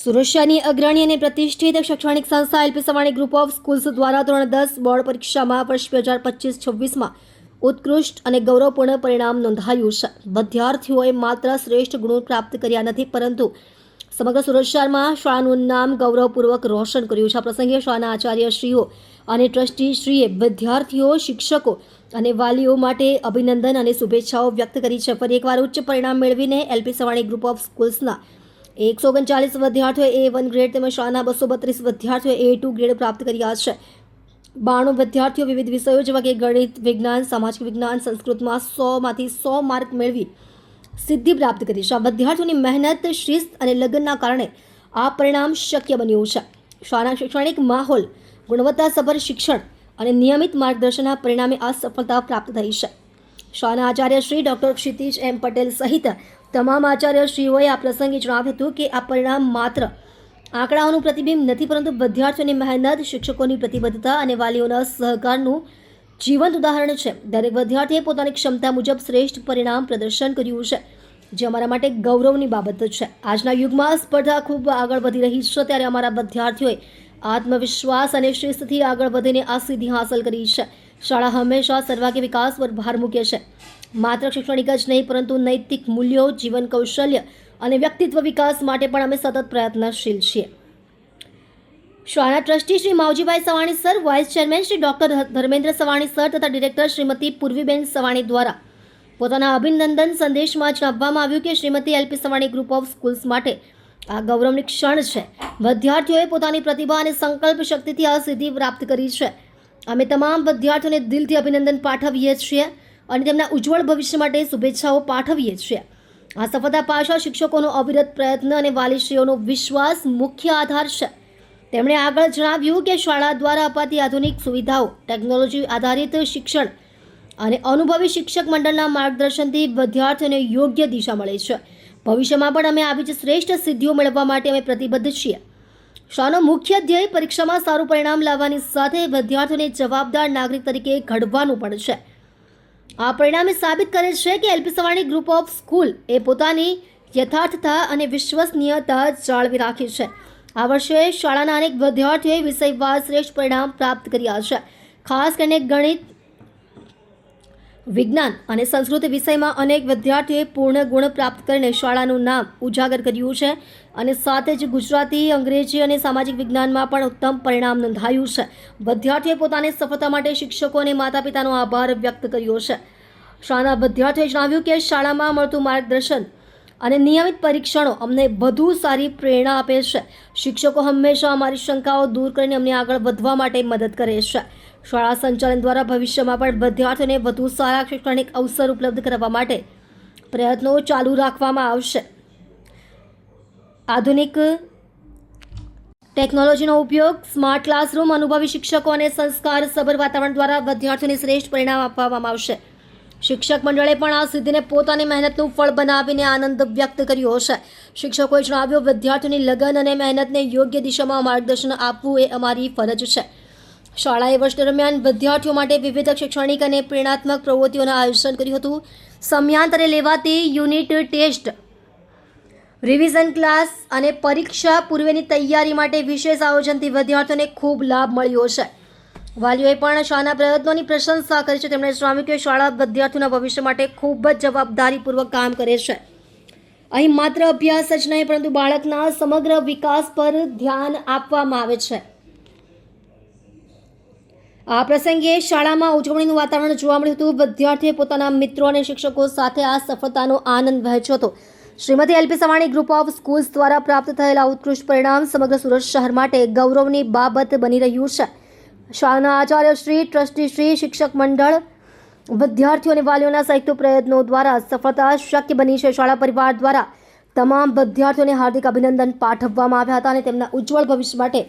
સુરક્ષાની અગ્રણી અને પ્રતિષ્ઠિત શૈક્ષણિક સંસ્થા LP Savani group of schools દ્વારા ધોરણ 10 બોર્ડ પરીક્ષામાં વર્ષ 2025-26માં ઉત્કૃષ્ટ અને ગૌરવપૂર્ણ પરિણામ નોંધાયું છે. વિદ્યાર્થીઓએ માત્ર શ્રેષ્ઠ ગુણો પ્રાપ્ત કર્યા નથી, પરંતુ સમગ્ર સુરત શહેરમાં શાળાનું નામ ગૌરવપૂર્વક રોશન કર્યું છે. આ પ્રસંગે શાળાના આચાર્યશ્રીઓ અને ટ્રસ્ટીશ્રીએ વિદ્યાર્થીઓ, શિક્ષકો અને વાલીઓ માટે અભિનંદન અને શુભેચ્છાઓ વ્યક્ત કરી છે. ફરી એકવાર ઉચ્ચ પરિણામ મેળવીને એલપી સવાણી ગ્રુપ ઓફ સ્કૂલ્સના 139 વિદ્યાર્થીઓએ A1 ગ્રેડ તેમજ શાળાના 232 વિદ્યાર્થીઓએ A2 ગ્રેડ પ્રાપ્ત કર્યા છે. 92 વિદ્યાર્થીઓ વિવિધ વિષયો જેવા કે ગણિત, વિજ્ઞાન, સામાજિક વિજ્ઞાન, સંસ્કૃતમાં 100માંથી 100 માર્ક મેળવી સિદ્ધિ પ્રાપ્ત કરી છે. આ વિદ્યાર્થીઓની મહેનત, શિસ્ત અને લગનના કારણે આ પરિણામ શક્ય બન્યું છે. શાળાના શૈક્ષણિક માહોલ, ગુણવત્તાસભર શિક્ષણ અને નિયમિત માર્ગદર્શનના પરિણામે આ સફળતા પ્રાપ્ત થઈ છે. શાળાના આચાર્ય શ્રી ડૉક્ટર ક્ષિતિજ એમ પટેલ સહિત તમામ આચાર્યશ્રીઓએ આ પ્રસંગે જણાવ્યું હતું કે આ પરિણામ માત્ર આંકડાઓનું પ્રતિબિંબ નથી, પરંતુ વિદ્યાર્થીઓની મહેનત, શિક્ષકોની પ્રતિબદ્ધતા અને વાલીઓના સહકારનું જીવંત ઉદાહરણ છે. દરેક વિદ્યાર્થીએ પોતાની ક્ષમતા મુજબ શ્રેષ્ઠ પરિણામ પ્રદર્શન કર્યું છે, જે અમારા માટે ગૌરવની બાબત છે. આજના યુગમાં સ્પર્ધા ખૂબ આગળ વધી રહી છે, ત્યારે અમારા વિદ્યાર્થીઓએ આત્મવિશ્વાસ અને શિસ્તથી આગળ વધીને આ સિદ્ધિ હાંસલ કરી છે. શાળા હંમેશા સર્વાંગી વિકાસ પર ભાર મૂકે છે. માત્ર શૈક્ષણિક જ નહીં, પરંતુ નૈતિક મૂલ્યો, જીવન કૌશલ્ય અને વ્યક્તિત્વ વિકાસ માટે પણ અમે સતત પ્રયત્નશીલ છીએ. શાળાના trustee Shri Mavjibhai Savani sir, vice chairman Shri doctor Dharmendra Savani sir તથા ડિરેક્ટર શ્રીમતી પૂર્વીબેન સવાણી દ્વારા પોતાના અભિનંદન સંદેશમાં જણાવવામાં આવ્યું કે Shrimati LP Savani group of schools માટે આ ગૌરવની ક્ષણ છે. વિદ્યાર્થીઓએ પોતાની પ્રતિભા અને સંકલ્પ શક્તિથી આ સિદ્ધિ પ્રાપ્ત કરી છે. અમે તમામ વિદ્યાર્થીઓને દિલથી અભિનંદન પાઠવીએ છીએ અને તેમના ઉજ્જવળ ભવિષ્ય માટે શુભેચ્છાઓ પાઠવીએ છીએ. આ સફળતા પાછળ શિક્ષકોનો અવિરત પ્રયત્ન અને વાલીશ્રીઓનો વિશ્વાસ મુખ્ય આધાર છે. તેમણે આગળ જણાવ્યું કે શાળા દ્વારા અપાતી આધુનિક સુવિધાઓ, ટેકનોલોજી આધારિત શિક્ષણ અને અનુભવી શિક્ષક મંડળના માર્ગદર્શનથી વિદ્યાર્થીઓને યોગ્ય દિશા મળે છે. ભવિષ્યમાં પણ અમે આવી જ શ્રેષ્ઠ સિદ્ધિઓ મેળવવા માટે અમે પ્રતિબદ્ધ છીએ. શાળાનો મુખ્ય ધ્યેય પરીક્ષામાં સારું પરિણામ લાવવાની સાથે વિદ્યાર્થીઓને જવાબદાર નાગરિક તરીકે ઘડવાનું પણ છે. આ પરિણામે સાબિત કરે છે કે LP Savani group of school એ પોતાની યથાર્થતા અને વિશ્વસનીયતા જાળવી રાખી છે. આ વર્ષે શાળાના અનેક વિદ્યાર્થીઓએ વિષયવાર શ્રેષ્ઠ પરિણામ પ્રાપ્ત કર્યા છે. ખાસ કરીને ગણિત, વિજ્ઞાન અને સંસ્કૃત વિષયમાં અનેક વિદ્યાર્થીઓએ પૂર્ણ ગુણ પ્રાપ્ત કરીને શાળાનું નામ ઉજાગર કર્યું છે અને સાથે જ ગુજરાતી, અંગ્રેજી અને સામાજિક વિજ્ઞાનમાં પણ ઉત્તમ પરિણામ નોંધાયું છે. વિદ્યાર્થીઓએ પોતાની સફળતા માટે શિક્ષકો અને માતા પિતાનો આભાર વ્યક્ત કર્યો છે. શાળાના વિદ્યાર્થીઓએ જણાવ્યું કે શાળામાં મળતું માર્ગદર્શન અને નિયમિત પરીક્ષણો અમને વધુ સારી પ્રેરણા આપે છે. શિક્ષકો હંમેશા અમારી શંકાઓ દૂર કરીને અમને આગળ વધવા માટે મદદ કરે છે. શાળા સંચાલન દ્વારા ભવિષ્યમાં પણ વિદ્યાર્થીઓને વધુ સારા શૈક્ષણિક અવસર ઉપલબ્ધ કરવા માટે પ્રયત્નો ચાલુ રાખવામાં આવશે. આધુનિક ટેકનોલોજીનો ઉપયોગ, સ્માર્ટ ક્લાસરૂમ, અનુભવી શિક્ષકો અને સંસ્કારસભર વાતાવરણ દ્વારા વિદ્યાર્થીઓને શ્રેષ્ઠ પરિણામ આપવામાં આવશે. શિક્ષક મંડળે પણ આ સિદ્ધિને પોતાની મહેનતનું ફળ બનાવીને આનંદ વ્યક્ત કર્યો છે. શિક્ષકોએ જણાવ્યું, વિદ્યાર્થીઓની લગન અને મહેનતને યોગ્ય દિશામાં માર્ગદર્શન આપવું એ અમારી ફરજ છે. શાળાએ વર્ષ દરમિયાન વિદ્યાર્થીઓ માટે વિવિધ શૈક્ષણિક અને પ્રેરણાત્મક પ્રવૃત્તિઓનું આયોજન કર્યું હતું. સમયાંતરે લેવાતી યુનિટ ટેસ્ટ, રિવિઝન ક્લાસ અને પરીક્ષા પૂર્વેની તૈયારી માટે વિશેષ આયોજનથી વિદ્યાર્થીઓને ખૂબ લાભ મળ્યો છે. વાલીઓએ પણ શાળાના પ્રયત્નોની પ્રશંસા કરી છે. તેમણે જણાવ્યું કે શાળા વિદ્યાર્થીઓના ભવિષ્ય માટે ખૂબ જ જવાબદારીપૂર્વક કામ કરે છે. અહીં માત્ર અભ્યાસ જ નહીં, પરંતુ બાળકના સમગ્ર વિકાસ પર ધ્યાન આપવામાં આવે છે. આ પ્રસંગે શાળામાં ઉજવણીનું વાતાવરણ જોવા મળ્યું હતું. વિદ્યાર્થીઓએ પોતાના મિત્રો અને શિક્ષકો સાથે આ સફળતાનો આનંદ વહેંચ્યો હતો. Shrimati LP Savani group of schools દ્વારા પ્રાપ્ત થયેલા ઉત્કૃષ્ટ પરિણામ સમગ્ર સુરત શહેર માટે ગૌરવની બાબત બની રહ્યું છે. શાળાના આચાર્યશ્રી, ટ્રસ્ટીશ્રી, શિક્ષક મંડળ, વિદ્યાર્થીઓ અને વાલીઓના સંયુક્ત પ્રયત્નો દ્વારા સફળતા શક્ય બની છે. શાળા પરિવાર દ્વારા તમામ વિદ્યાર્થીઓને હાર્દિક અભિનંદન પાઠવવામાં આવ્યા હતા અને તેમના ઉજ્જવળ ભવિષ્ય માટે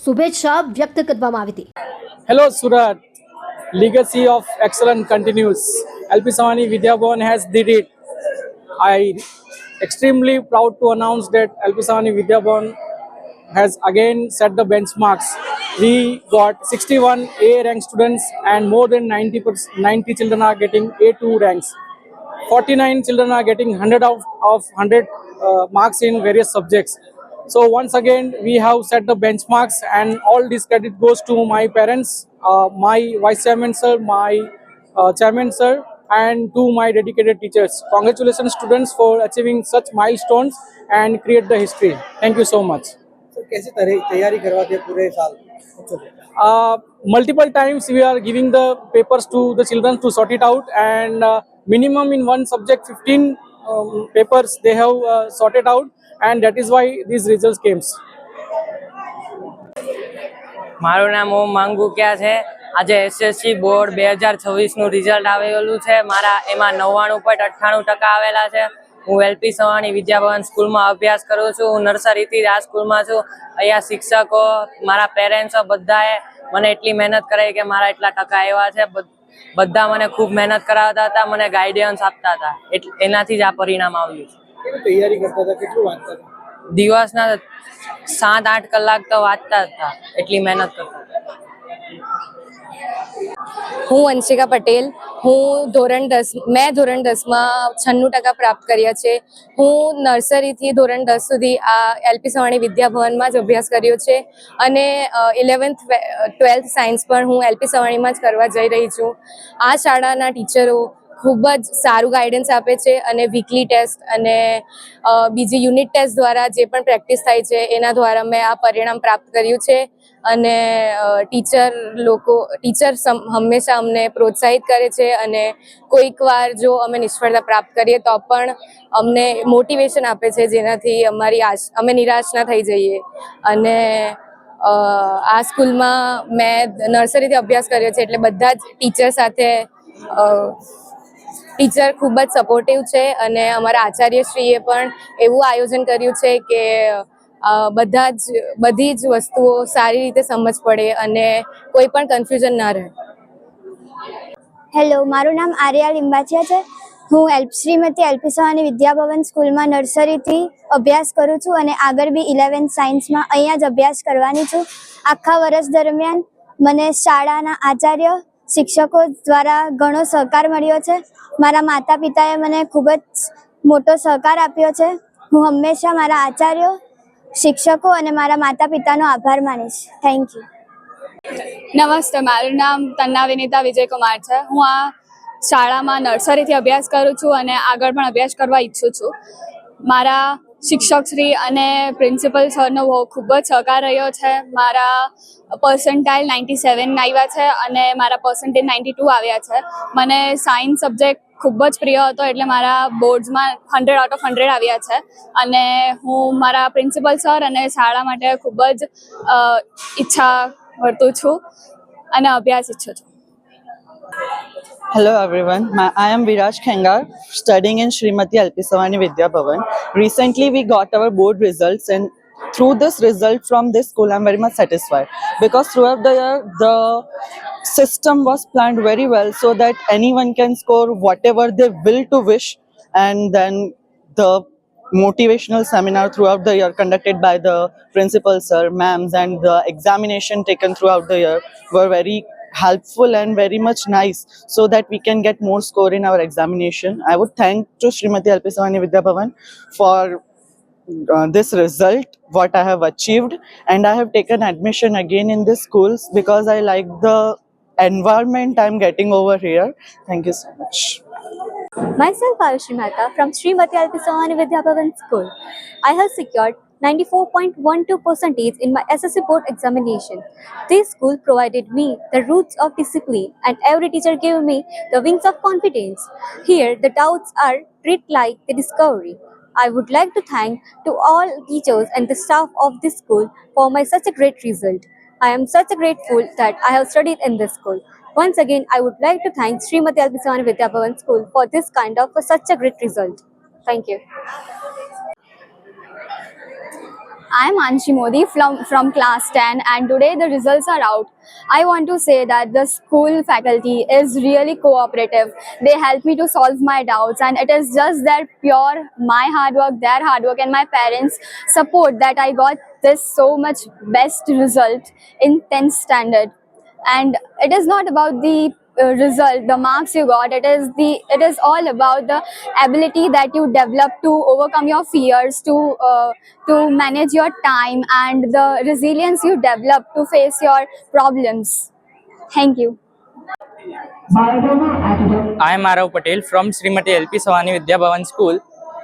શુભેચ્છા વ્યક્ત કરવામાં આવી હતી. Hello Surat, legacy of excellence continues. LP Savani Vidya Bhavan has did it. I extremely proud to announce that LP Savani Vidya Bhavan has again set the benchmarks. We got 61 A rank students and more than 90 children are getting A2 ranks. 49 children are getting 100 of 100 marks in various subjects. So once again, we have set the benchmarks, and all this credit goes to my parents, my vice chairman sir, my chairman sir, and to my dedicated teachers. Congratulations, students, for achieving such milestones and create the history. Thank you so much. Sir कैसे तैयारी करवाते हैं पूरे साल बच्चों को? Multiple times we are giving the papers to the children to sort it out, and minimum in one subject 15 papers they have sorted out, and that is why these results came. મારું નામ ઓમ માંગુકિયા છે. આજે SSC board 2026નું result આવેલું છે. મારા એમાં 99.98% આવેલા છે. હું એલપી સવાણી વિદ્યાભવન સ્કૂલમાં અભ્યાસ કરું છું. હું નર્સરીથી જ આ સ્કૂલમાં છું. અહીંયા શિક્ષકો, મારા પેરેન્ટ્સો બધાએ મને એટલી મહેનત કરાવી કે મારા એટલા ટકા આવ્યા છે. બધા મને ખૂબ મહેનત કરાવતા હતા, મને ગાઈડન્સ આપતા હતા. એનાથી જ આ પરિણામ આવ્યું છે. કેવી તૈયારી કરતા હતા, કેટલું વાંચતા હતા? દિવસના 7-8 કલાક તો વાંચતા હતા, એટલી મહેનત કરતા હતા. હું વંશિકા પટેલ. મેં ધોરણ 10માં 96% પ્રાપ્ત કર્યા છે. હું નર્સરીથી ધોરણ 10 સુધી આ એલપી સવાણી વિદ્યાભવનમાં જ અભ્યાસ કર્યો છે અને 11th 12th સાયન્સ પણ હું એલપી સવાણીમાં જ કરવા જઈ રહી છું. આ શાળાના ટીચરો ખૂબ જ સારું ગાઈડન્સ આપે છે અને વીકલી ટેસ્ટ અને બીજી યુનિટ ટેસ્ટ દ્વારા જે પણ પ્રેક્ટિસ થાય છે એના દ્વારા મેં આ પરિણામ પ્રાપ્ત કર્યું છે. અને ટીચર હંમેશા અમને પ્રોત્સાહિત કરે છે અને કોઈક વાર જો અમે નિષ્ફળતા પ્રાપ્ત કરીએ તો પણ અમને મોટિવેશન આપે છે, જેનાથી અમે નિરાશ ના થઈ જઈએ. અને આ સ્કૂલમાં મેં નર્સરીથી અભ્યાસ કર્યો છે એટલે બધા જ ટીચર સાથે ટીચર ખૂબ જ સપોર્ટિવ છે અને અમારા આચાર્યશ્રીએ પણ એવું આયોજન કર્યું છે કે બધી જ વસ્તુઓ સારી રીતે સમજ પડે અને કોઈ પણ કન્ફ્યુઝન ના રહે. હેલો, મારું નામ આર્યા લિંબાચિયા છે. હું શ્રીમતી એલપી સવાણી વિદ્યાભવન સ્કૂલમાં નર્સરીથી અભ્યાસ કરું છું અને આગળ બી 11th સાયન્સમાં અહીંયા જ અભ્યાસ કરવાની છું. આખા વર્ષ દરમિયાન મને શાળાના આચાર્ય, શિક્ષકો દ્વારા ઘણો સહકાર મળ્યો છે. મારા માતા પિતાએ મને ખૂબ જ મોટો સહકાર આપ્યો છે. હું હંમેશા મારા આચાર્યો, શિક્ષકો અને મારા માતા પિતાનો આભાર માનીશ. Thank you. નમસ્તે, મારું નામ તન્ના વિનીતા વિજયકુમાર છે. હું આ શાળામાં નર્સરીથી અભ્યાસ કરું છું અને આગળ પણ અભ્યાસ કરવા ઈચ્છું છું. મારા શિક્ષકશ્રી અને પ્રિન્સિપલ સરનો ખૂબ જ સહકાર રહ્યો છે. મારા પર્સન્ટાઇલ 97 આવ્યા છે અને મારા પર્સન્ટેજ 92 આવ્યા છે. મને સાયન્સ સબ્જેક્ટ ખૂબ જ પ્રિય હતો એટલે મારા બોર્ડ્સમાં 100 આઉટ ઓફ 100 આવ્યા છે. અને હું મારા પ્રિન્સિપલ સર અને શાળા માટે ખૂબ જ ઈચ્છા વર્તું છું અને અભ્યાસ ઈચ્છું છું. Hello everyone, I am Viraj Khengar, studying in Srimati LP Savani Vidya Bhavan. Recently we got our board results, and through this result from this school I am very much satisfied, because throughout the year the system was planned very well so that anyone can score whatever they will to wish, and then the motivational seminar throughout the year conducted by the principal sir, ma'ams, and the examination taken throughout the year were very helpful and very much nice, so that we can get more score in our examination. I would thank to Srimati LP Savani Vidya Bhavan for this result, what I have achieved, and I have taken admission again in this schools because I like the environment I am getting over here. Thank you so much. Myself Ayushi Mehta from Srimati LP Savani Vidya Bhavan School. I have secured 94.12% in my SSC board examination. This school provided me the roots of discipline, and every teacher gave me the wings of confidence. Here the doubts are treated like the discovery. I would like to thank to all teachers and the staff of this school for my such a great result. I am such a grateful that I have studied in this school. Once again, I would like to thank Srimati LP Savani Vidya Bhavan School for this kind of such a great result. Thank you. I am Anshi Modi from class 10, and today the results are out. I want to say that the school faculty is really cooperative. They help me to solve my doubts, and it is just their pure my hard work, their hard work, and my parents' support that I got this so much best result in 10th standard. And it is not about the result, the marks you got, it is all about the ability that you develop to overcome your fears, to manage your time, and the resilience you develop to face your problems. Thank you. I am Arav Patel from Srimati LP Savani Vidya Bhavan School.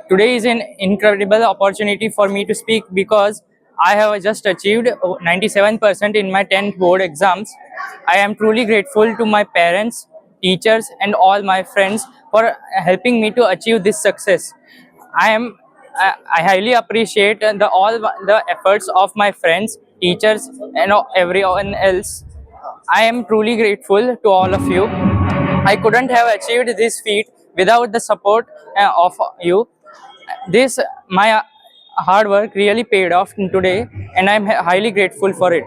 Today is an incredible opportunity for me to speak because I have just achieved 97% in my 10th board exams. I am truly grateful to my parents, teachers, and all my friends for helping me to achieve this success. I highly appreciate all the efforts of my friends, teachers, and everyone else. I am truly grateful to all of you. I couldn't have achieved this feat without the support of you. My hard work really paid off today, and I'm highly grateful for it.